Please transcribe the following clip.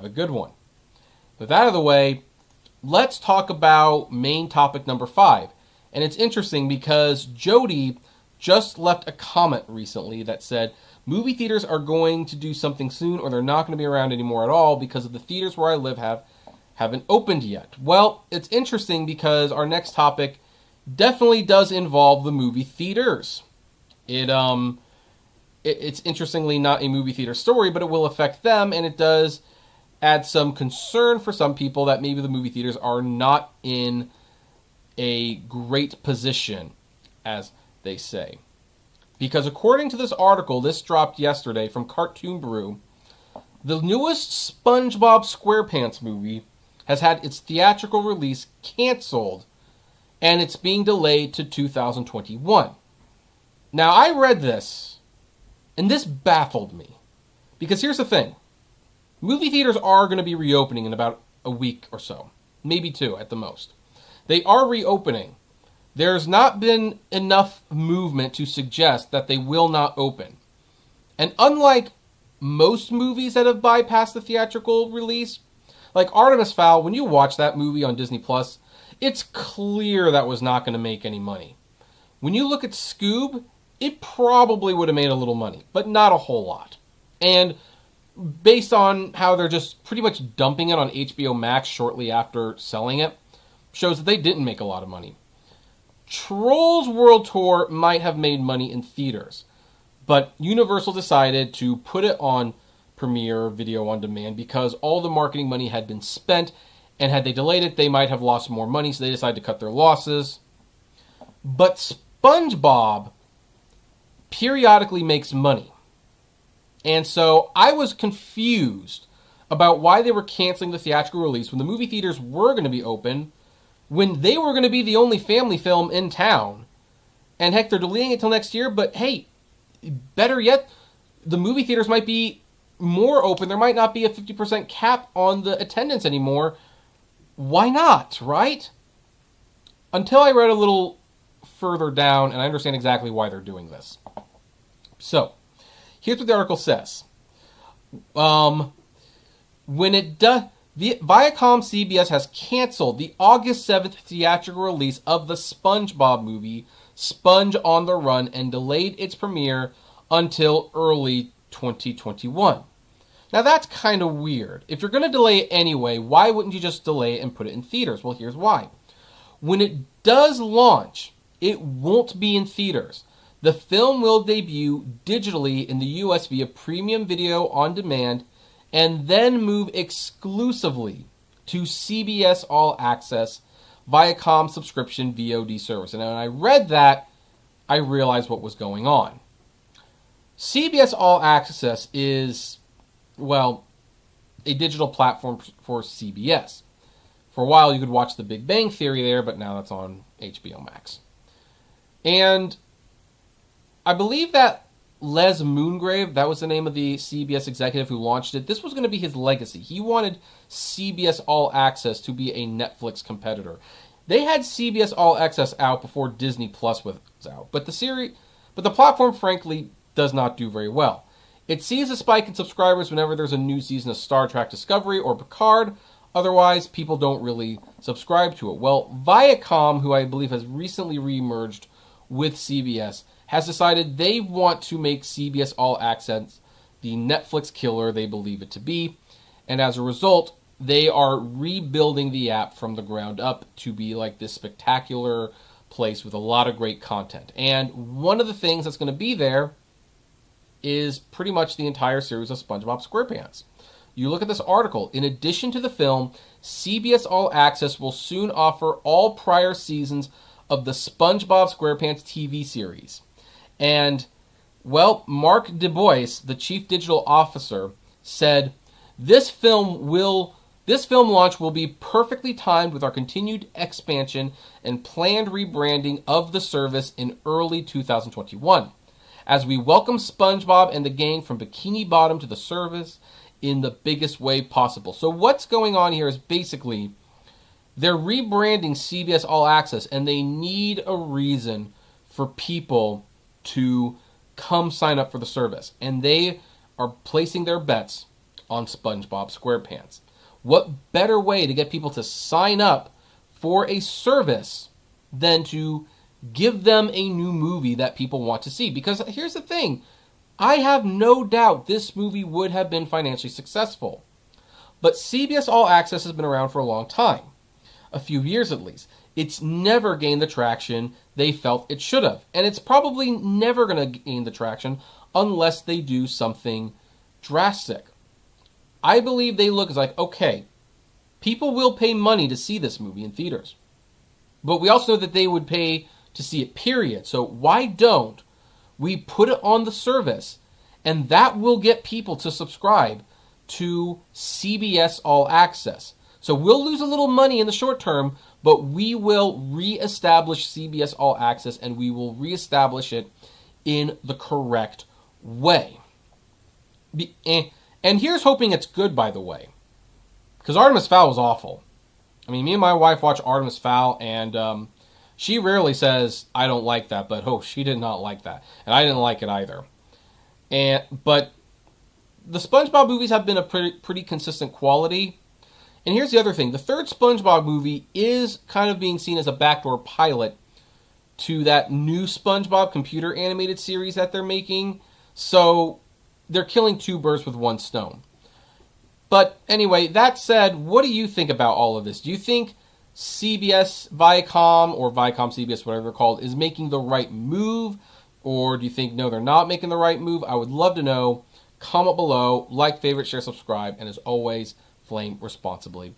a good one. With that out of the way, let's talk about main topic number 5. And it's interesting because Jody just left a comment recently that said, movie theaters are going to do something soon or they're not going to be around anymore at all because of the theaters where I live haven't opened yet. Well, it's interesting because our next topic definitely does involve the movie theaters. It's interestingly not a movie theater story, but it will affect them, and it does add some concern for some people that maybe the movie theaters are not in a great position, as they say. Because according to this article, this dropped yesterday from Cartoon Brew, the newest SpongeBob SquarePants movie has had its theatrical release canceled, and it's being delayed to 2021. Now, I read this, and this baffled me. Because here's the thing. Movie theaters are going to be reopening in about a week or so. Maybe 2 at the most. They are reopening. There's not been enough movement to suggest that they will not open. And unlike most movies that have bypassed the theatrical release, like Artemis Fowl, when you watch that movie on Disney+, it's clear that was not going to make any money. When you look at Scoob, it probably would have made a little money, but not a whole lot. And based on how they're just pretty much dumping it on HBO Max shortly after selling it, shows that they didn't make a lot of money. Trolls World Tour might have made money in theaters, but Universal decided to put it on Premiere Video on Demand because all the marketing money had been spent, and had they delayed it, they might have lost more money, so they decided to cut their losses. But SpongeBob periodically makes money. And so I was confused about why they were canceling the theatrical release when the movie theaters were going to be open, when they were going to be the only family film in town. And heck, they're delaying it till next year, but hey, better yet, the movie theaters might be more open. There might not be a 50% cap on the attendance anymore. Why not, right? Until I read a little further down, and I understand exactly why they're doing this. So, here's what the article says. When it does, ViacomCBS has canceled the August 7th theatrical release of the SpongeBob movie, Sponge on the Run, and delayed its premiere until early 2021. Now that's kind of weird. If you're going to delay it anyway, why wouldn't you just delay it and put it in theaters? Well, here's why. When it does launch, it won't be in theaters. The film will debut digitally in the US via premium video on demand and then move exclusively to CBS All Access Viacom subscription VOD service. And when I read that, I realized what was going on. CBS All Access is, well, a digital platform for CBS. For a while, you could watch The Big Bang Theory there, but now that's on HBO Max. And I believe that Les Moongrave, that was the name of the CBS executive who launched it, this was going to be his legacy. He wanted CBS All Access to be a Netflix competitor. They had CBS All Access out before Disney Plus was out, but the platform, frankly, does not do very well. It sees a spike in subscribers whenever there's a new season of Star Trek Discovery or Picard. Otherwise, people don't really subscribe to it. Well, Viacom, who I believe has recently re-merged with CBS, has decided they want to make CBS All Access the Netflix killer they believe it to be. And as a result, they are rebuilding the app from the ground up to be like this spectacular place with a lot of great content. And one of the things that's going to be there is pretty much the entire series of SpongeBob SquarePants. You look at this article. In addition to the film, CBS All Access will soon offer all prior seasons of the SpongeBob SquarePants TV series. And, well, Mark DuBois, the chief digital officer, said, This film launch will be perfectly timed with our continued expansion and planned rebranding of the service in early 2021, as we welcome SpongeBob and the gang from Bikini Bottom to the service in the biggest way possible. So what's going on here is basically they're rebranding CBS All Access, and they need a reason for people to come sign up for the service. And they are placing their bets on SpongeBob SquarePants. What better way to get people to sign up for a service than to give them a new movie that people want to see? Because here's the thing, I have no doubt this movie would have been financially successful. But CBS All Access has been around for a long time, a few years at least. It's never gained the traction they felt it should have. And it's probably never going to gain the traction unless they do something drastic. I believe they look as like, okay, people will pay money to see this movie in theaters. But we also know that they would pay to see it, period. So why don't we put it on the service, and that will get people to subscribe to CBS All Access. So we'll lose a little money in the short term, but we will reestablish CBS All Access, and we will reestablish it in the correct way. And here's hoping it's good, by the way, because Artemis Fowl was awful. I mean, me and my wife watch Artemis Fowl, and she rarely says, I don't like that, but she did not like that. And I didn't like it either. But the SpongeBob movies have been a pretty consistent quality. And here's the other thing. The third SpongeBob movie is kind of being seen as a backdoor pilot to that new SpongeBob computer animated series that they're making. So they're killing two birds with one stone. But anyway, that said, what do you think about all of this? Do you think CBS, Viacom, or ViacomCBS, whatever they're called, is making the right move? Or do you think, no, they're not making the right move? I would love to know. Comment below, like, favorite, share, subscribe, and as always, flame responsibly.